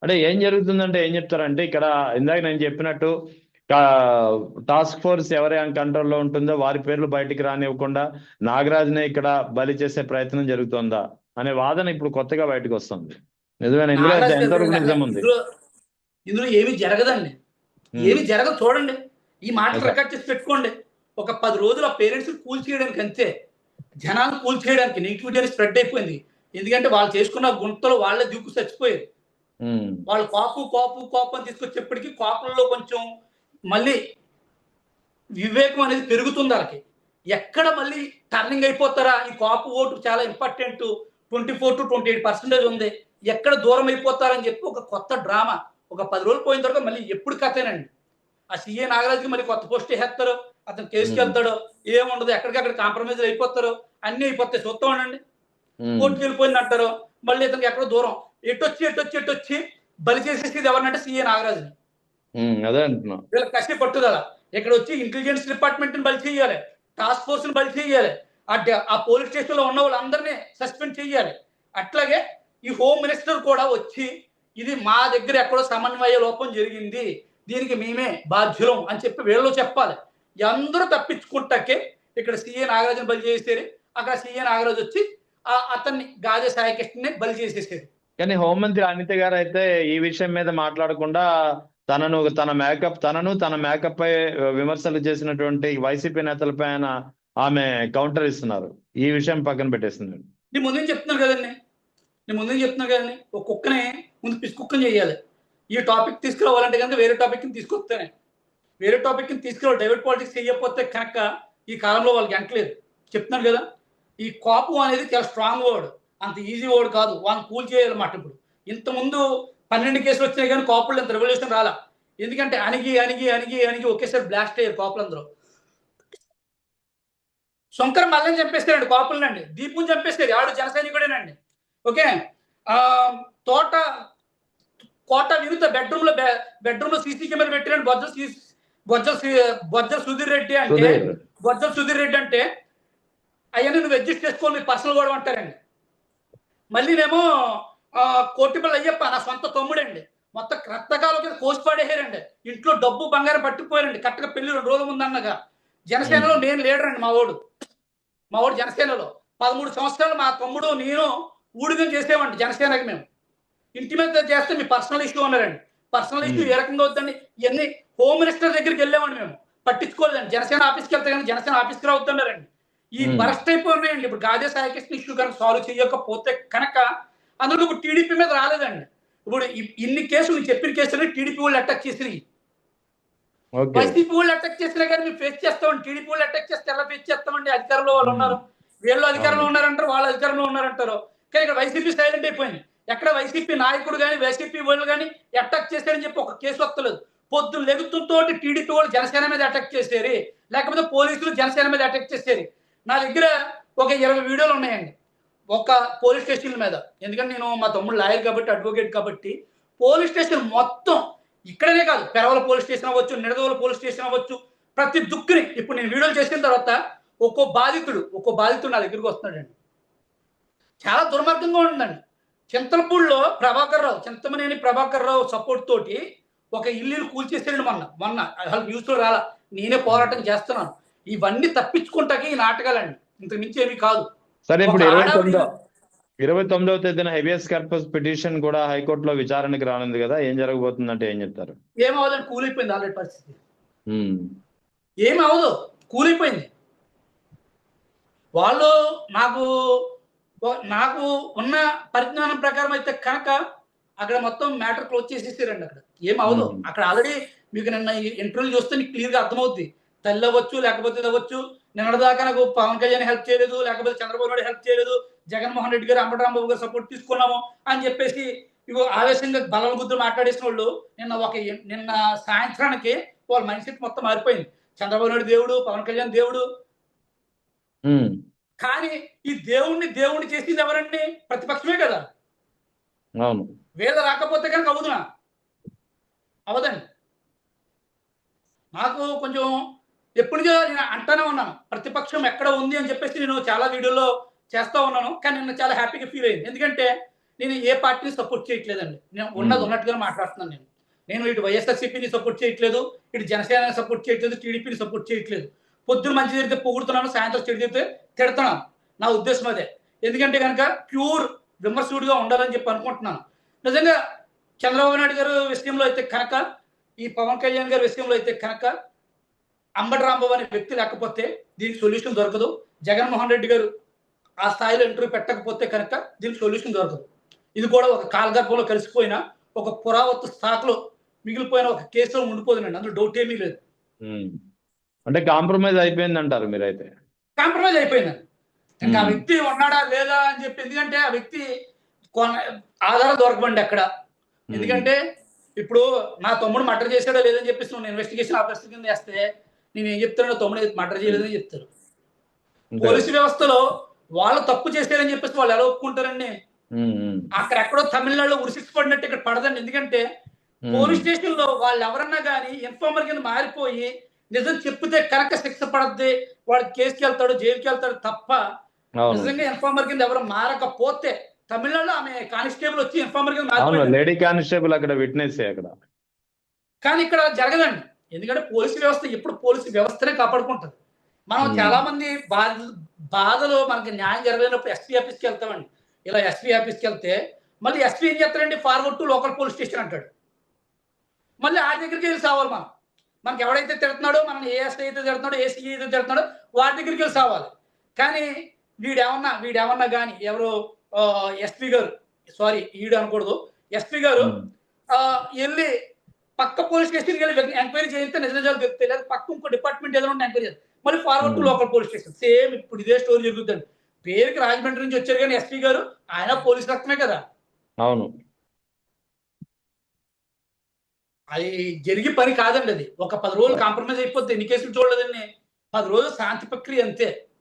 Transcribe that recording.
అంటే ఏం జరుగుతుందంటే ఏం చెప్తారంటే ఇక్కడ ఇందాక నేను చెప్పినట్టు టాస్క్ ఫోర్స్ ఎవరి కంట్రోల్లో ఉంటుందో వారి పేర్లు బయటికి రానివ్వకుండా నాగరాజునే ఇక్కడ బలి చేసే ప్రయత్నం జరుగుతుందా అనే వాదన ఇప్పుడు కొత్తగా బయటకు వస్తుంది. నిజమేనా? ఇందులో నాగరాజు గారు ఎంతవరకు కదండి అక్కడ నిజం ఉంది? ఇందులో ఇందులో ఏమీ జరగదండి. ఏమి జరగదు చూడండి. ఈ మాటలు ఓకే. రికార్డ్ చేసి పెట్టుకోండి. ఒక 10 రోజులు ఆ పేరెంట్స్ కూల్ చేయడానికి అంతే. జనాలు కూల్ చేయడానికి నెగిటివిటీ అనేది స్ప్రెడ్ అయిపోయింది. ఎందుకంటే వాళ్ళు చేసుకున్న గుంతలు వాళ్ళే దూకు చచ్చిపోయారు. వాళ్ళు కాపు కాపు కాపు అని తీసుకొచ్చేప్పటికి కాపులలో కొంచెం మళ్ళీ వివేకం అనేది పెరుగుతుంది వాళ్ళకి. ఎక్కడ మళ్ళీ టర్నింగ్ అయిపోతారా? ఈ కాపు ఓటు చాలా ఇంపార్టెంట్. 24-28% ఉంది. ఎక్కడ దూరం అయిపోతారని చెప్పి ఒక కొత్త డ్రామా. ఒక 10 రోజులు పోయిన తర్వాత మళ్ళీ ఎప్పుడు కథేనండి. ఆ సీఏ నాగరాజుకి మళ్ళీ కొత్త పోస్ట్ వేసేస్తారు. అతను కేసుకి వెళ్తాడు. ఏముండదు, ఎక్కడికక్కడ కాంప్రమైజ్ అయిపోతారు. అన్ని అయిపోతాయి, చూస్తా ఉండండి. కోర్టుకి వెళ్ళిపోయింది అంటారు. మళ్ళీ ఇతనికి ఎక్కడో దూరం ఎటొచ్చి బలి చేసేసేది ఎవరినంటే సీఏ నాగరాజుని. అదే అంటున్నా. వీళ్ళకి కసి పట్టుదల. ఇక్కడ వచ్చి ఇంటెలిజెన్స్ డిపార్ట్మెంట్ ని బలి చేయాలి, టాస్క్ ఫోర్స్ ని బలి చేయాలి, ఆ పోలీస్ స్టేషన్ లో ఉన్న వాళ్ళందరినీ సస్పెండ్ చేయాలి. అట్లాగే ఈ హోమ్ మినిస్టర్ కూడా వచ్చి ఇది మా దగ్గర ఎక్కడో సమన్వయ లోపం జరిగింది, దీనికి మేమే బాధ్యులం అని చెప్పి వీళ్ళు చెప్పాలి. అందరూ తప్పించుకుంటాకే ఇక్కడ సీఏ నాగరాజుని బలి చేసేది. అక్కడ సీఏ నాగరాజు వచ్చి అతన్ని గాజే సాయికృష్ణని బలి చేసేసేది. కానీ హోంమంత్రి అనిత గారు అయితే ఈ విషయం మీద మాట్లాడకుండా తన మేకప్ పై విమర్శలు చేసినటువంటి వైసీపీ నేతలపై ఆమె కౌంటర్ ఇస్తున్నారు. ఈ విషయం పక్కన పెట్టేస్తుంది. నేను ముందు చెప్తున్నాను కదండి, ఒక కుక్కని ముందు పిసి కుక్కని చేయాలి. ఈ టాపిక్ తీసుకురావాలంటే కనుక వేరే టాపిక్ ని తీసుకొస్తేనే, వేరే టాపిక్ ని తీసుకురావాలి. డైవర్ట్ పాలిటిక్స్ చేయకపోతే కనుక ఈ కాలంలో వాళ్ళకి ఎంటలేదు. చెప్తున్నాను కదా, ఈ కోపం అనేది చాలా స్ట్రాంగ్ వర్డ్, అంత ఈజీ వర్డ్ కాదు. వాళ్ళని కూల్ చేయాలన్నమాట. ఇప్పుడు ఇంతకుముందు 12 కేసులు వచ్చినాయి కానీ కోపంలో ఇంత రెవల్యూషన్ రాలా. ఎందుకంటే అణిగి అణిగి అణిగి అణిగి ఒకేసారి బ్లాస్ట్ అయ్యారు కోపలందరూ. శంకర్ మల్లని చంపేస్తారండి కోపలనండి, దీపుని చంపేస్తారు, ఆడు జన సైనికుడేనండి. ఓకే. తోట కోట విరుత బెడ్రూమ్ లో సీసీ కెమెరా పెట్టినండి బొజ్జల సుధీర్ రెడ్డి అంటే అవన్నీ నువ్వు అడ్జస్ట్ చేసుకోవాలి, నీ పర్సనల్ గొడవ అంటారండి. మళ్ళీనేమో కోటిపల్లి అయ్యప్ప నా సొంత తమ్ముడండి, మొత్తం రక్తకాలం కింద కోసి పడేసారండి. ఇంట్లో డబ్బు బంగారం పట్టుకుపోయారండి. కరెక్ట్గా పెళ్లి 2 రోజుల ముందు అన్నగా. జనసేనలో నేను లీడర్ అండి. మా వాడు జనసేనలో 13 సంవత్సరాలు మా తమ్ముడు నేను ఊడిగం చేసేవాడి జనసేనకి. మేము ఇంటి మీద చేస్తే మీ పర్సనల్ ఇష్యూ అన్నారండి. పర్సనల్ ఇష్యూ ఏ రకంగా వద్దండి, ఇవన్నీ హోమ్ మినిస్టర్ దగ్గరికి వెళ్ళామండి. మేము పట్టించుకోలేదండి. జనసేన ఆఫీస్కి వెళ్తే కానీ జనసేన ఆఫీస్కి రావుతున్నారండి. ఈ బరస్ట్ అయిపోయినాయండి. ఇప్పుడు గాదే సాయికృష్ణ ఇష్యూ కనుక సాల్వ్ చేయకపోతే కనుక అందులో ఇప్పుడు టీడీపీ మీద రాలేదండి. ఇప్పుడు ఇన్ని కేసులు చెప్పిన కేసులు టీడీపీ వాళ్ళు అటాక్ చేసినాయి. వైసీపీ వాళ్ళు అటాక్ చేసినా కానీ మేము ఫేస్ చేస్తామండి. టీడీపీ వాళ్ళు అటాక్ చేస్తే ఎలా ఫేస్ చేస్తామండి? అధికారంలో వాళ్ళు ఉన్నారు, వీళ్ళు అధికారంలో ఉన్నారంటారు, వాళ్ళు అధికారంలో ఉన్నారంటారు. కానీ ఇక్కడ వైసీపీ సైలెంట్ అయిపోయింది. ఎక్కడ వైసీపీ నాయకుడు కానీ వైసీపీ వాళ్ళు కానీ అటాక్ చేశారని చెప్పి ఒక కేసు వస్తలేదు. పొద్దున్న లెగుతుంతో టీడీపీ వాళ్ళు జనసేన మీద అటాక్ చేసేది, లేకపోతే పోలీసులు జనసేన మీద అటాక్ చేసేది. నా దగ్గర ఒక 20 వీడియోలు ఉన్నాయండి ఒక పోలీస్ స్టేషన్ మీద. ఎందుకంటే నేను మా తమ్ముడు లాయర్ కాబట్టి, అడ్వకేట్ కాబట్టి, పోలీస్ స్టేషన్ మొత్తం ఇక్కడనే కాదు, పెరవల పోలీస్ స్టేషన్ అవ్వచ్చు, నిడదవోలు పోలీస్ స్టేషన్ అవ్వచ్చు, ప్రతి దుక్కుని ఇప్పుడు నేను వీడియోలు చేసిన తర్వాత ఒక్కో బాధితుడు నా దగ్గరికి వస్తున్నాడండి. చాలా దుర్మార్గంగా ఉందండి. చింతలపూడిలో చింతమనేని ప్రభాకర్ రావు సపోర్ట్ తోటి ఒక ఇల్లు కూల్చేసాడు మొన్న అసలు న్యూస్లో రాలా. నేనే పోరాటం చేస్తున్నాను. ఇవన్నీ తప్పించుకుంటాకి ఈ నాటకాలండి, ఇంతకు మించి ఏమీ కాదు. సరే, ఇప్పుడు 29వ తేదీన హెబియస్ కార్పస్ పిటిషన్ కూడా హైకోర్టులో విచారణకు రానుంది కదా, ఏం జరగబోతుందంటే ఏం చెప్తారు? ఏమవదని కూలిపోయింది ఆల్రెడీ పరిస్థితి. ఏమవదు, కూలిపోయింది. వాళ్ళు నాకు ఉన్న పరిజ్ఞానం ప్రకారం అయితే కనుక అక్కడ మొత్తం మ్యాటర్ క్లోజ్ చేసేసారండి. అక్కడ ఏమవదు. అక్కడ ఆల్రెడీ మీకు నిన్న ఇంటర్వ్యూ చూస్తే నీకు క్లియర్గా అర్థమవుద్ది. తల్లి అవ్వచ్చు, లేకపోతే ఇది అవ్వచ్చు. నిన్నటిదాకా నాకు పవన్ కళ్యాణ్ హెల్ప్ చేయలేదు, లేకపోతే చంద్రబాబు నాయుడు హెల్ప్ చేయలేదు, జగన్మోహన్ రెడ్డి గారు, అంబటరాంబాబు గారు సపోర్ట్ తీసుకున్నాము అని చెప్పేసి ఇగో ఆవేశంగా బలం గుద్దులు మాట్లాడేసిన వాళ్ళు నిన్న సాయంత్రానికి వాళ్ళ మైండ్ సెట్ మొత్తం మారిపోయింది. చంద్రబాబు నాయుడు దేవుడు, పవన్ కళ్యాణ్ దేవుడు. కానీ ఈ దేవుణ్ణి చేసింది ఎవరండి? ప్రతిపక్షమే కదా. వీళ్ళ రాకపోతే కనుక అవుదునా? అవదండి. నాకు కొంచెం ఎప్పటికో నేను అంటానే ఉన్నాను, ప్రతిపక్షం ఎక్కడ ఉంది అని చెప్పేసి నేను చాలా వీడియోలో చేస్తూ ఉన్నాను. కానీ నిన్న చాలా హ్యాపీగా ఫీల్ అయ్యింది. ఎందుకంటే నేను ఏ పార్టీని సపోర్ట్ చేయట్లేదండి. నేను ఉన్నది ఉన్నట్టుగానే మాట్లాడుతున్నాను నేను. నేను ఇటు వైఎస్ఆర్‌సీపీని సపోర్ట్ చేయట్లేదు, ఇటు జనసేనని సపోర్ట్ చేయట్లేదు, టీడీపీని సపోర్ట్ చేయట్లేదు. పొద్దున మంచి జరిగితే పొగుడుతున్నాను, సాయంత్రం చెడు జరిగితే తిడతున్నాను. నా ఉద్దేశం అదే. ఎందుకంటే గనక ప్యూర్ విమర్శకుడిగా ఉండాలని చెప్పి అనుకుంటున్నాను. నిజంగా చంద్రబాబు నాయుడు గారు విషయంలో అయితే కనుక, ఈ పవన్ కళ్యాణ్ గారి విషయంలో అయితే కనుక, అంబటి రాంబాబు అనే వ్యక్తి లేకపోతే దీనికి సొల్యూషన్ దొరకదు. జగన్మోహన్ రెడ్డి గారు ఆ స్థాయిలో ఇంటర్వ్యూ పెట్టకపోతే కనుక దీనికి సొల్యూషన్ దొరకదు. ఇది కూడా ఒక కాలగర్భంలో కలిసిపోయిన ఒక పురావత్తు స్థాయిలో మిగిలిపోయిన ఒక కేసులో ఉండిపోతుందండి. అందులో డౌట్ ఏమీ లేదు. అంటే కాంప్రమైజ్ అయిపోయింది అంటారు మీరైతే? కాంప్రమైజ్ అయిపోయిందండి. ఇంకా ఆ వ్యక్తి ఉన్నాడా లేదా అని చెప్పి, ఎందుకంటే ఆ వ్యక్తి ఆధారం దొరకబండి అక్కడ. ఎందుకంటే ఇప్పుడు నా తమ్ముడు మర్డర్ చేశాడో లేదని చెప్పేసి నువ్వు ఇన్వెస్టిగేషన్ ఆఫీసర్ కింద వేస్తే నేను ఏం చెప్తాను, తమ్ముడు మర్డర్ చేయలేదని చెప్తారు. పోలీసు వ్యవస్థలో వాళ్ళు తప్పు చేశారని చెప్పేసి వాళ్ళు ఎలా ఒప్పుకుంటారండి? అక్కడెక్కడో తమిళనాడులో ఉరిశిక్ష పడినట్టు ఇక్కడ పడదండి. ఎందుకంటే పోలీస్ స్టేషన్ లో వాళ్ళు ఎవరన్నా కానీ ఇన్ఫార్మర్ కింద మారిపోయి నిజం చెప్తే కనుక శిక్ష పడద్ది, వాడు కేసుకి వెళ్తాడు, జైలుకి వెళ్తాడు తప్ప నిజంగా ఇన్ఫార్మర్ కింద ఎవరు మారకపోతే, తమిళనాడులో ఆమె కానిస్టేబుల్ వచ్చి ఇన్ఫార్మర్ కింద మారిపోయింది, లేడీ కానిస్టేబుల్ అక్కడ విట్నెస్ అక్కడ. కానీ ఇక్కడ జరగదండి. ఎందుకంటే పోలీసు వ్యవస్థ ఎప్పుడు పోలీసు వ్యవస్థనే కాపాడుకుంటది. మనం చాలా మంది బాధలో మనకి న్యాయం జరగలేనప్పుడు ఎస్పీ ఆఫీస్కి వెళ్తామండి. ఇలా ఎస్పీ ఆఫీస్కి వెళ్తే మళ్ళీ ఎస్పీ ఏం చేస్తారండి, forward to local police station అంటాడు. మళ్ళీ ఆ దగ్గరికి వెళ్ళి సావాలి మనం. మనకి ఎవడైతే తిడుతున్నాడో, మనం ఏ ఎస్ఐ అయితే తిడుతున్నాడో, ఏ సిఐ అయితే తిడుతున్నాడో వాటి దగ్గరికి వెళ్ళి సావాలి. కానీ వీడేమన్నా కానీ ఎవరు ఎస్పీ గారు, సారీ ఈడు అనకూడదు, ఎస్పీ గారు వెళ్ళి పక్క పోలీస్ స్టేషన్కి వెళ్ళి ఎంక్వైరీ చేస్తే నిజాలు చెప్తే, లేదా పక్క ఇంకో డిపార్ట్మెంట్ ఏదైనా ఉంటే ఎంక్వైరీ చేస్తారు, మళ్ళీ forward to local police station. Same ఇప్పుడు ఇదే స్టోరీ జరుగుతుంది. పేరుకి రాజమండ్రి నుంచి వచ్చారు కానీ ఎస్పీ గారు ఆయన పోలీస్ రక్తమే కదా. అవును, అది జరిగే పని కాదండి. అది ఒక 10 రోజులు కాంప్రమైజ్ అయిపోద్ది. ఎన్ని కేసులు చూడలేదండి, 10 రోజులు శాంతి ప్రక్రియ అంతే.